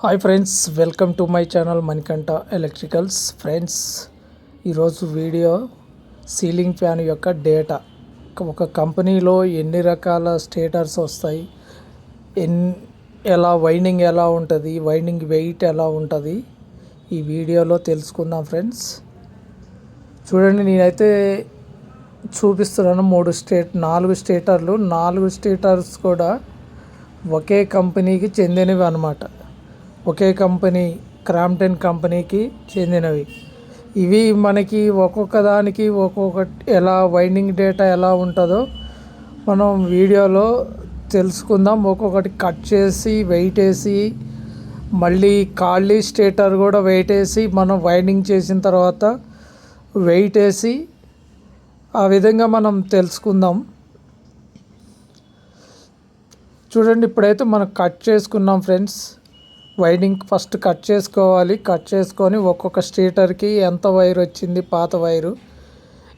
Hi friends, welcome to my channel Manikanta electricals. Friends, ఈరోజు video ceiling fan యొక్క data. ఒక కంపెనీలో ఎన్ని రకాల స్టేటర్స్ వస్తాయి, ఎలా వైండింగ్ ఎలా ఉంటుంది, వైండింగ్ వెయిట్ ఎలా ఉంటుంది, ఈ వీడియోలో తెలుసుకుందాం ఫ్రెండ్స్. చూడండి, నేనైతే చూపిస్తున్నాను 4 స్టేటర్లు. 4 స్టేటర్స్ కూడా ఒకే కంపెనీకి చెందినవి అన్నమాట. ఒకే కంపెనీ, క్రాంప్టన్ కంపెనీకి చెందినవి. ఇవి మనకి ఒక్కొక్క దానికి ఎలా వైండింగ్ డేటా ఎలా ఉంటుందో మనం వీడియోలో తెలుసుకుందాం. ఒక్కొక్కటి కట్ చేసి వెయిట్ వేసి, మళ్ళీ ఖాళీ స్టేటర్ కూడా వెయిట్ వేసి, మనం వైండింగ్ చేసిన తర్వాత వెయిట్ వేసి, ఆ విధంగా మనం తెలుసుకుందాం. చూడండి, ఇప్పుడైతే మనం కట్ చేసుకున్నాం ఫ్రెండ్స్. వైండింగ్ ఫస్ట్ కట్ చేసుకోవాలి. కట్ చేసుకొని ఒక్కొక్క స్టేటర్కి ఎంత వైర్ వచ్చింది, పాత వైరు.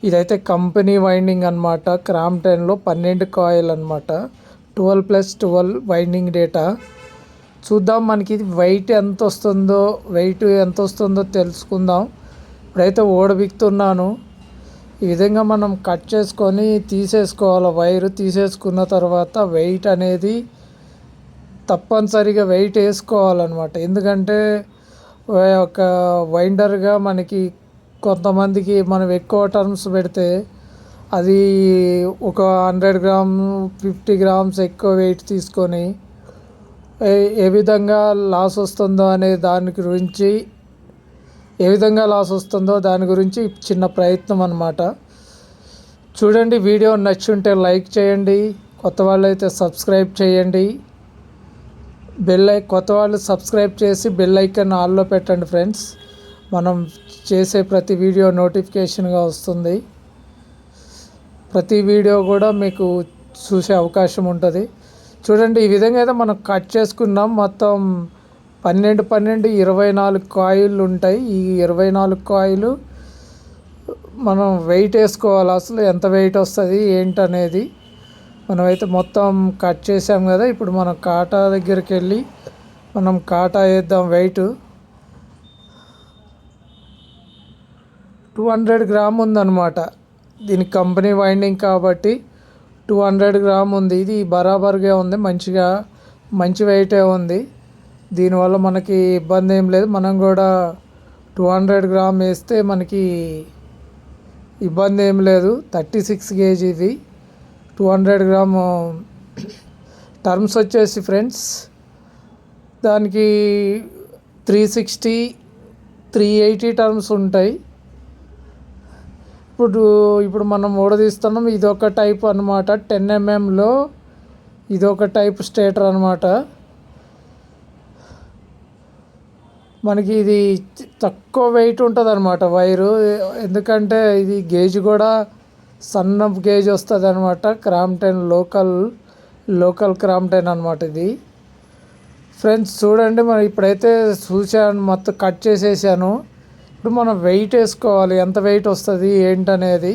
ఇదైతే కంపెనీ వైండింగ్ అనమాట. క్రాంప్టన్లో 12 కాయిల్ అనమాట. 12+12 వైండింగ్ డేటా చూద్దాం. మనకి వెయిట్ ఎంత వస్తుందో తెలుసుకుందాం. ఇప్పుడైతే ఓడబిక్తున్నాను. ఈ విధంగా మనం కట్ చేసుకొని తీసేసుకోవాలి. వైరు తీసేసుకున్న తర్వాత వెయిట్ అనేది తప్పనిసరిగా వెయిట్ వేసుకోవాలన్నమాట. ఎందుకంటే ఒక వైండర్గా మనకి కొంతమందికి మనం ఎక్కువ టర్మ్స్ పెడితే అది ఒక 100 గ్రామ్ 50 గ్రామ్స్ ఎక్కువ వెయిట్ తీసుకొని ఏ విధంగా లాస్ వస్తుందో దాని గురించి చిన్న ప్రయత్నం అన్నమాట. చూడండి, వీడియో నచ్చుంటే లైక్ చేయండి. కొత్త వాళ్ళు అయితే సబ్స్క్రైబ్ చేయండి. కొత్త వాళ్ళు సబ్స్క్రైబ్ చేసి బెల్ ఐకాన్ ఆల్లో పెట్టండి ఫ్రెండ్స్. మనం చేసే ప్రతి వీడియో నోటిఫికేషన్గా వస్తుంది. ప్రతి వీడియో కూడా మీకు చూసే అవకాశం ఉంటుంది. చూడండి, ఈ విధంగా అయితే మనం కట్ చేసుకున్నాం. మొత్తం 12 24 కాయిల్ ఉంటాయి. ఈ 24 కాయిలు మనం వెయిట్ వేసుకోవాలి. అసలు ఎంత వెయిట్ వస్తుంది ఏంటనేది మనమైతే మొత్తం కట్ చేసాం కదా. ఇప్పుడు మనం కాటా దగ్గరికి వెళ్ళి మనం కాటా వేద్దాం. వెయిట్ 200 గ్రామ్ ఉందన్నమాట. దీనికి కంపెనీ వైండింగ్ కాబట్టి 200 గ్రామ్ ఉంది. ఇది బరాబర్గా ఉంది, మంచి వెయిటే ఉంది. దీనివల్ల మనకి ఇబ్బంది ఏం లేదు. మనం కూడా 200 గ్రామ్ వేస్తే మనకి ఇబ్బంది ఏం లేదు. 36 kg ఇది. 200 గ్రామ్ టర్మ్స్ వచ్చేసి ఫ్రెండ్స్ దానికి 360 380 టర్మ్స్ ఉంటాయి. ఇప్పుడు మనం ఓడదీస్తున్నాం. ఇదొక టైప్ అనమాట. 10 mmలో ఇదొక టైప్ స్టేటర్ అనమాట. మనకి ఇది తక్కువ వెయిట్ ఉంటుంది అనమాట వైరు. ఎందుకంటే ఇది గేజ్ కూడా సన్న గేజ్ వస్తుంది అనమాట. క్రాంప్టన్ లోకల్ క్రాంప్టన్ అనమాట ఇది. ఫ్రెండ్స్, చూడండి, మనం ఇప్పుడైతే చూసాను, మొత్తం కట్ చేసేసాను. ఇప్పుడు మనం వెయిట్ వేసుకోవాలి, ఎంత వెయిట్ వస్తుంది ఏంటనేది.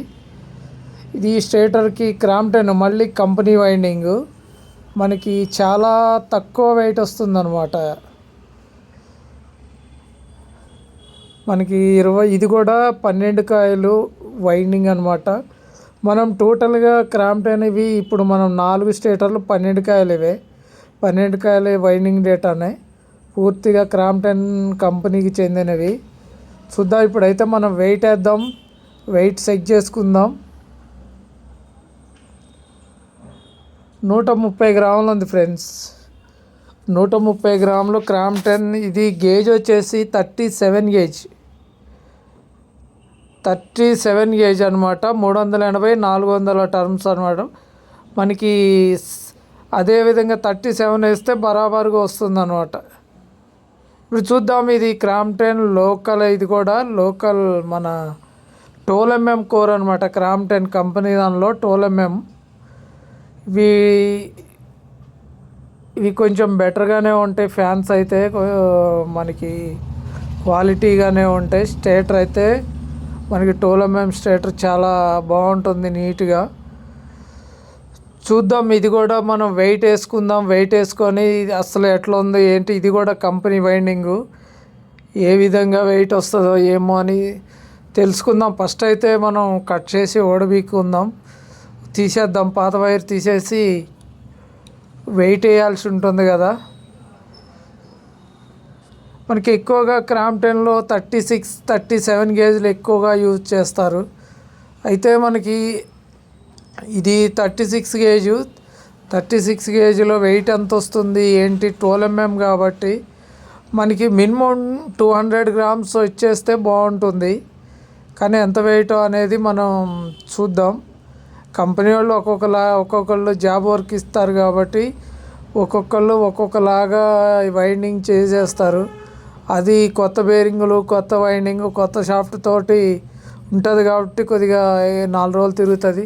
ఇది స్టేటర్కి క్రాంప్టన్ మళ్ళీ కంపెనీ వైండింగ్ మనకి చాలా తక్కువ వెయిట్ వస్తుంది అనమాట. మనకి ఇది కూడా 12 కాయిలు వైండింగ్ అనమాట. మనం టోటల్గా క్రాంప్టన్ ఇవి ఇప్పుడు మనం 4 స్టేటర్లు 12 కాయలు, 12 కాయలు వైండింగ్ డేటానే పూర్తిగా క్రాంప్టన్ కంపెనీకి చెందినవి. చూద్దాం. ఇప్పుడైతే మనం వెయిట్ వేద్దాం. వెయిట్ చెక్ చేసుకుందాం. 130 గ్రాములు ఉంది ఫ్రెండ్స్. 130 గ్రాములు క్రాంప్టన్. ఇది గేజ్ వచ్చేసి 37 గేజ్. 37 గేజ్ అనమాట. 380 400 టర్మ్స్ అనమాట. మనకి అదేవిధంగా 37 వేస్తే బరాబర్గా వస్తుంది అనమాట. ఇప్పుడు చూద్దాం. ఇది క్రాంప్టన్ లోకల్. ఇది కూడా లోకల్ మన 12 mm కోర్ అనమాట. క్రాంప్టన్ కంపెనీ దానిలో 12 mm. ఇవి కొంచెం బెటర్గానే ఉంటాయి. ఫ్యాన్స్ అయితే మనకి క్వాలిటీగానే ఉంటాయి. స్టేటర్ అయితే మనకి 12 mm స్టేటర్ చాలా బాగుంటుంది, నీట్గా. చూద్దాం, ఇది కూడా మనం వెయిట్ వేసుకుందాం. వెయిట్ వేసుకొని అసలు ఎట్లా ఉంది ఏంటి, ఇది కూడా కంపెనీ వైండింగు ఏ విధంగా వెయిట్ వస్తుందో ఏమో అని తెలుసుకుందాం. ఫస్ట్ అయితే మనం కట్ చేసి ఓడబీక్కుందాం, తీసేద్దాం. పాత వైర్ తీసేసి వెయిట్ వేయాల్సి ఉంటుంది కదా. మనకి ఎక్కువగా క్రాంప్టన్లో 36, 37 గేజ్లు ఎక్కువగా యూజ్ చేస్తారు. అయితే మనకి ఇది 36 గేజు. 36 గేజ్లో వెయిట్ ఎంత వస్తుంది ఏంటి, 12 mm కాబట్టి మనకి మినిమం 200 గ్రామ్స్ వచ్చేస్తే బాగుంటుంది. కానీ ఎంత వెయిట్ అనేది మనం చూద్దాం. కంపెనీ వాళ్ళు ఒక్కొక్కళ్ళు జాబ్ వర్క్ ఇస్తారు కాబట్టి ఒక్కొక్కళ్ళు ఒక్కొక్కలాగా వైండింగ్ చేసేస్తారు. అది కొత్త బేరింగులు, కొత్త వైండింగ్, కొత్త షాఫ్ట్ తోటి ఉంటుంది కాబట్టి కొద్దిగా 4 రోజులు తిరుగుతుంది.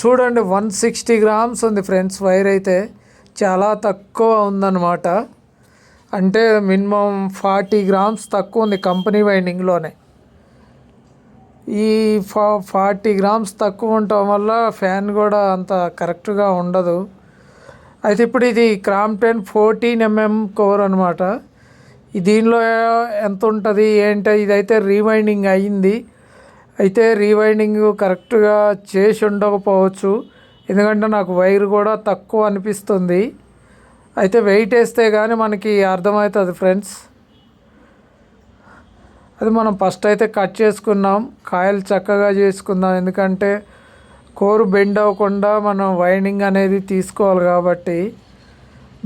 చూడండి 160 గ్రామ్స్ ఉంది ఫ్రెండ్స్. వైర్ అయితే చాలా తక్కువ ఉందన్నమాట. అంటే మినిమం 40 గ్రామ్స్ తక్కువ ఉంది కంపెనీ వైండింగ్లోనే. ఈ 40 గ్రామ్స్ తక్కువ ఉండటం వల్ల ఫ్యాన్ కూడా అంత కరెక్ట్గా ఉండదు. అయితే ఇప్పుడు ఇది క్రాంప్టన్ 14 mm కోర్ అనమాట. దీనిలో ఎంత ఉంటుంది ఏంటి, ఇదైతే రీవైండింగ్ అయ్యింది. అయితే రీవైండింగ్ కరెక్ట్గా చేసి ఉండకపోవచ్చు, ఎందుకంటే నాకు వైర్ కూడా తక్కువ అనిపిస్తుంది. అయితే వెయిట్ వేస్తే కానీ మనకి అర్థమవుతుంది ఫ్రెండ్స్. అది మనం ఫస్ట్ అయితే కట్ చేసుకున్నాం, కాయలు చక్కగా చేసుకుందాం. ఎందుకంటే కోరు బెండ్ అవ్వకుండా మనం వైండింగ్ అనేది తీసుకోవాలి కాబట్టి.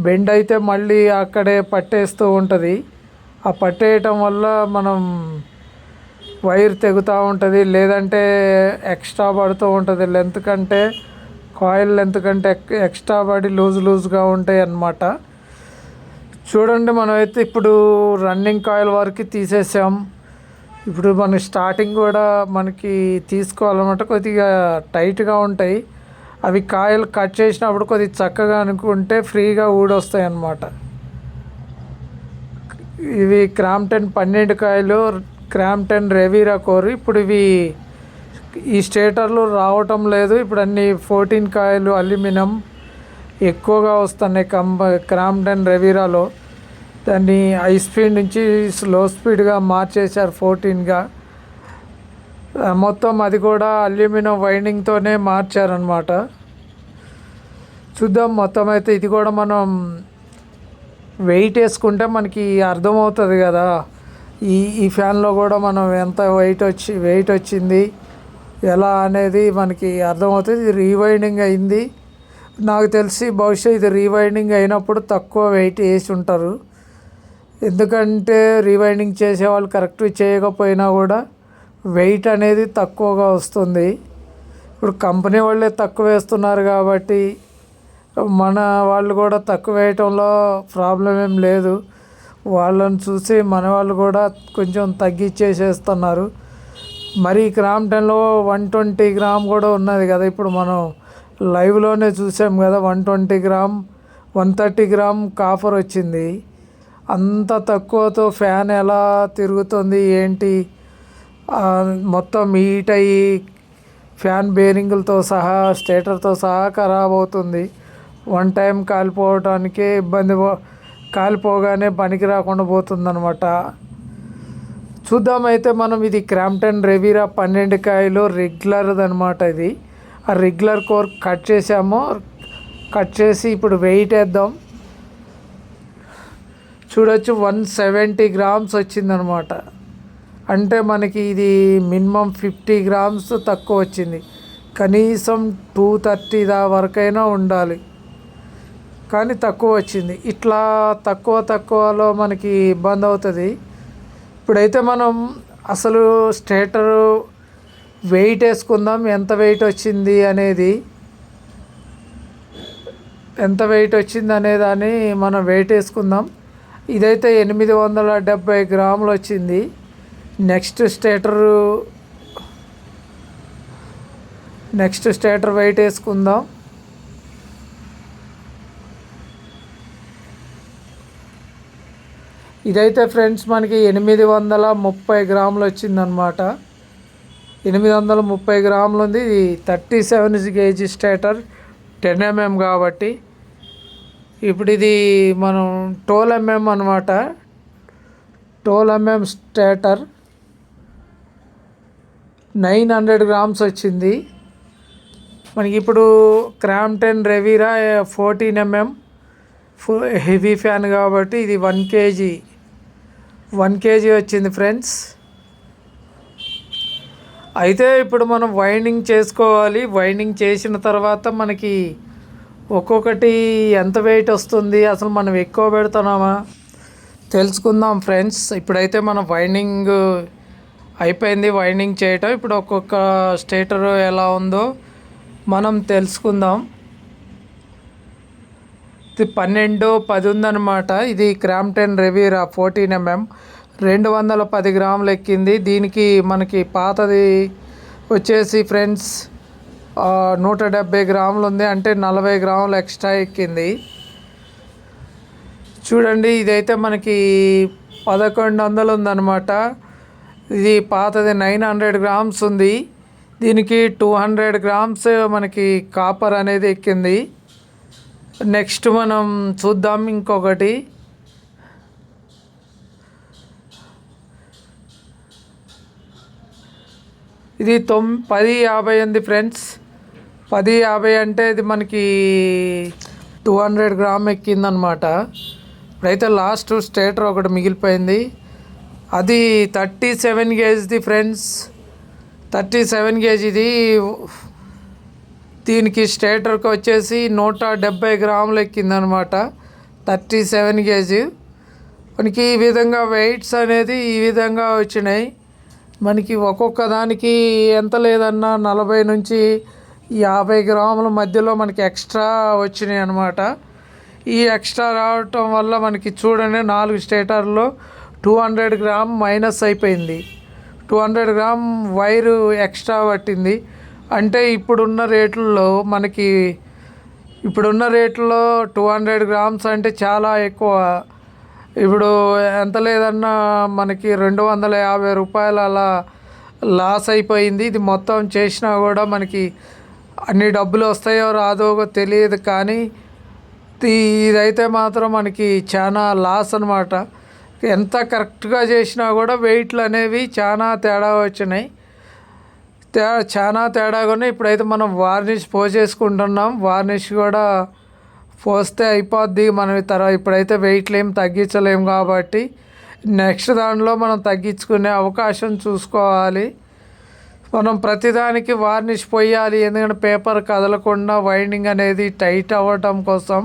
బెండ్ అయితే మళ్ళీ అక్కడే పట్టేస్తూ ఉంటుంది. ఆ పట్టేయటం వల్ల మనం వైర్ తెగుతూ ఉంటుంది, లేదంటే ఎక్స్ట్రా పడుతూ ఉంటుంది. లెంత్ కంటే కాయిల్ లెంత్ కంటే ఎక్స్ట్రా పడి లూజ్గా ఉంటాయి అన్నమాట. చూడండి మనమైతే ఇప్పుడు రన్నింగ్ కాయిల్ వరకు తీసేసాం. ఇప్పుడు మన స్టార్టింగ్ కూడా మనకి తీసుకోవాలన్నమాట. కొద్దిగా టైట్గా ఉంటాయి అవి. కాయలు కట్ చేసినప్పుడు కొద్దిగా చక్కగా అనుకుంటే ఫ్రీగా ఊడొస్తాయి అన్నమాట. ఇవి క్రాంప్టన్ 12 కాయలు, క్రాంప్టన్ రెవీరా కోరు. ఇప్పుడు ఇవి ఈ స్టేటర్లు రావటం లేదు. ఇప్పుడు అన్ని 14 కాయలు అల్యూమినియం ఎక్కువగా వస్తున్నాయి క్రాంప్టన్ రెవీరాలో. దాన్ని హై స్పీడ్ నుంచి స్లో స్పీడ్గా మార్చేశారు 14గా. మొత్తం అది కూడా అల్యూమినియం వైండింగ్తోనే మార్చారనమాట. చూద్దాం. మొత్తం అయితే ఇది కూడా మనం వెయిట్ వేసుకుంటే మనకి అర్థమవుతుంది కదా. ఈ ఫ్యాన్లో కూడా మనం ఎంత వెయిట్ వచ్చింది ఎలా అనేది మనకి అర్థమవుతుంది. ఇది రీవైండింగ్ అయింది నాకు తెలిసి. బహుశా ఇది రీవైండింగ్ అయినప్పుడు తక్కువ వెయిట్ వేసి ఉంటారు. ఎందుకంటే రీవైండింగ్ చేసేవాళ్ళు కరెక్ట్ చేయకపోయినా కూడా వెయిట్ అనేది తక్కువగా వస్తుంది. ఇప్పుడు కంపెనీ వాళ్ళే తక్కువ వేస్తున్నారు కాబట్టి మన వాళ్ళు కూడా తక్కువ వేయటంలో ప్రాబ్లం ఏం లేదు. వాళ్ళని చూసి మన వాళ్ళు కూడా కొంచెం తగ్గించేసేస్తున్నారు. మరి క్రాంప్టన్లో 120 గ్రామ్ కూడా ఉన్నది కదా. ఇప్పుడు మనం లైవ్లోనే చూసాం కదా, 120 గ్రామ్ 130 గ్రామ్ కాపర్ వచ్చింది. అంత తక్కువతో ఫ్యాన్ ఎలా తిరుగుతుంది ఏంటి, మొత్తం హీట్ అయ్యి ఫ్యాన్ బేరింగులతో సహా స్టేటర్తో సహా ఖరాబ్ అవుతుంది. వన్ టైం కాలిపోవటానికే ఇబ్బంది, కాలిపోగానే పనికి రాకుండా పోతుందన్నమాట. చూద్దామైతే మనం ఇది క్రాంప్టన్ రెవీరా 12 కాయలు రెగ్యులర్ది అనమాట. ఇది ఆ రెగ్యులర్ కోర్ కట్ చేసాము. కట్ చేసి ఇప్పుడు వెయిట్ వేద్దాం. చూడొచ్చు 170 గ్రామ్స్ వచ్చిందనమాట. అంటే మనకి ఇది మినిమం 50 గ్రామ్స్ తక్కువ వచ్చింది. కనీసం 230 వరకైనా ఉండాలి, కానీ తక్కువ వచ్చింది. ఇట్లా తక్కువలో మనకి ఇబ్బంది అవుతుంది. ఇప్పుడైతే మనం అసలు స్టేటర్ వెయిట్ వేసుకుందాం. ఎంత వెయిట్ వచ్చింది అనేది, అనేదాన్ని మనం వెయిట్ వేసుకుందాం. ఇదైతే 870 గ్రాములు వచ్చింది. నెక్స్ట్ స్టేటర్ వెయిట్ వేసుకుందాం. ఇదైతే ఫ్రెండ్స్ మనకి 830 గ్రాములు వచ్చిందనమాట. 830 గ్రాములు ఉంది. ఇది 37 కేజీ స్టేటర్, 10 mm కాబట్టి. ఇప్పుడు ఇది మనం 12 mm అనమాట. 12 mm స్టేటర్ 900 grams వచ్చింది మనకి. ఇప్పుడు క్రాంప్టన్ రెవీరా 14 mm హెవీ ఫ్యాన్ కాబట్టి ఇది 1 kg వచ్చింది ఫ్రెండ్స్. అయితే ఇప్పుడు మనం వైండింగ్ చేసుకోవాలి. వైండింగ్ చేసిన తర్వాత మనకి ఒక్కొక్కటి ఎంత వెయిట్ వస్తుంది, అసలు మనం ఎక్కువ పెడుతున్నామా తెలుసుకుందాం ఫ్రెండ్స్. ఇప్పుడైతే మనం వైండింగ్ అయిపోయింది, వైండింగ్ చేయటం. ఇప్పుడు ఒక్కొక్క స్టేటర్ ఎలా ఉందో మనం తెలుసుకుందాం. ఇది 12-10 ఉందన్నమాట. ఇది క్రాంప్టన్ రెవీరా 14 mm 210 గ్రాములు ఎక్కింది. దీనికి మనకి పాతది వచ్చేసి ఫ్రెండ్స్ 170 గ్రాములు ఉంది, అంటే 40 గ్రాములు ఎక్స్ట్రా ఎక్కింది. చూడండి, ఇదైతే మనకి 1100 ఉందన్నమాట. ఇది పాతది 900 grams ఉంది. దీనికి 200 grams మనకి కాపర్ అనేది ఎక్కింది. నెక్స్ట్ మనం చూద్దాం ఇంకొకటి. ఇది 1050 ఉంది ఫ్రెండ్స్. 1050 అంటే ఇది మనకి 200 grams ఎక్కిందనమాట. ఇప్పుడైతే లాస్ట్ స్టేటర్ ఒకటి మిగిలిపోయింది, అది 37 kgది ఫ్రెండ్స్. 37 kgది. దీనికి స్టేటర్కి వచ్చేసి 170 గ్రాములు ఎక్కిందనమాట. 37 kg మనకి ఈ విధంగా వెయిట్స్ అనేది ఈ విధంగా వచ్చినాయి. మనకి ఒక్కొక్క దానికి ఎంత లేదన్నా 40 నుంచి 50 గ్రాముల మధ్యలో మనకి ఎక్స్ట్రా వచ్చినాయి అన్నమాట. ఈ ఎక్స్ట్రా రావటం వల్ల మనకి చూడండి 4 స్టేటర్లో 200 grams మైనస్ అయిపోయింది. 200 grams వైరు ఎక్స్ట్రా పట్టింది. అంటే ఇప్పుడున్న రేట్లలో 200 grams అంటే చాలా ఎక్కువ. ఇప్పుడు ఎంత లేదన్నా మనకి 250 రూపాయలు అలా లాస్ అయిపోయింది. ఇది మొత్తం చేసినా కూడా మనకి అన్ని డబ్బులు వస్తాయో రాదో తెలియదు, కానీ ఇదైతే మాత్రం మనకి చాలా లాస్ అనమాట. ఎంత కరెక్ట్గా చేసినా కూడా వెయిట్లు అనేవి చాలా తేడా వచ్చినాయి. చాలా తేడాగానే ఇప్పుడైతే మనం వార్నిష్ పోసేసుకుంటున్నాం. వార్నిష్ కూడా పోస్తే అయిపోద్ది. మనం ఇప్పుడైతే వెయిట్లు ఏం తగ్గించలేము కాబట్టి నెక్స్ట్ దాంట్లో మనం తగ్గించుకునే అవకాశం చూసుకోవాలి. మనం ప్రతిదానికి వార్నిష్ పోయాలి, ఎందుకంటే పేపర్ కదలకుండా వైండింగ్ అనేది టైట్ అవ్వటం కోసం.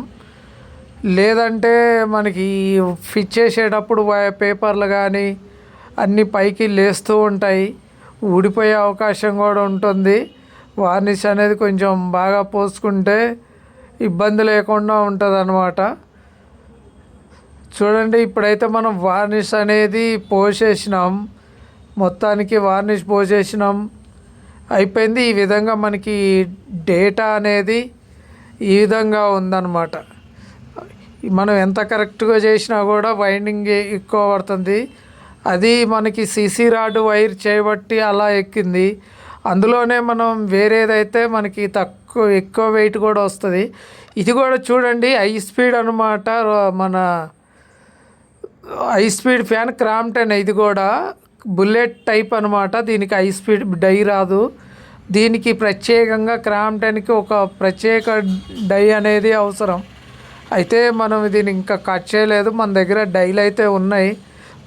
లేదంటే మనకి ఫిట్ చేసేటప్పుడు పేపర్లు కానీ అన్నీ పైకి లేస్తూ ఉంటాయి, ఊడిపోయే అవకాశం కూడా ఉంటుంది. వార్నిష్ అనేది కొంచెం బాగా పోసుకుంటే ఇబ్బంది లేకుండా ఉంటుంది అన్నమాట. చూడండి, ఇప్పుడైతే మనం వార్నిష్ అనేది పోసేసినాం, మొత్తానికి వార్నిష్ పోసేసినాం, అయిపోయింది. ఈ విధంగా మనకి డేటా అనేది ఈ విధంగా ఉందన్నమాట. మనం ఎంత కరెక్ట్గా చేసినా కూడా వైండింగ్ ఎక్కువ పడుతుంది. అది మనకి సీసీ రాడ్ వైర్ చేయబట్టి అలా ఎక్కింది. అందులోనే మనం వేరేదైతే మనకి ఎక్కువ వెయిట్ కూడా వస్తుంది. ఇది కూడా చూడండి హై స్పీడ్ అనమాట. మన హై స్పీడ్ ఫ్యాన్ క్రాంప్టన్, ఇది కూడా బుల్లెట్ టైప్ అనమాట. దీనికి హై స్పీడ్ డై రాదు. దీనికి ప్రత్యేకంగా క్రాంప్టన్కి ఒక ప్రత్యేక డై అనేది అవసరం. అయితే మనం దీన్ని ఇంకా కట్ చేయలేదు, మన దగ్గర డైలు అయితే ఉన్నాయి,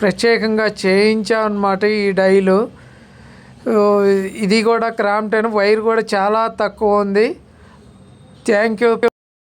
ప్రత్యేకంగా చేయించామన్నమాట ఈ డైలు. ఇది కూడా క్రాంప్టన్ వైర్ కూడా చాలా తక్కువ ఉంది. Thank you.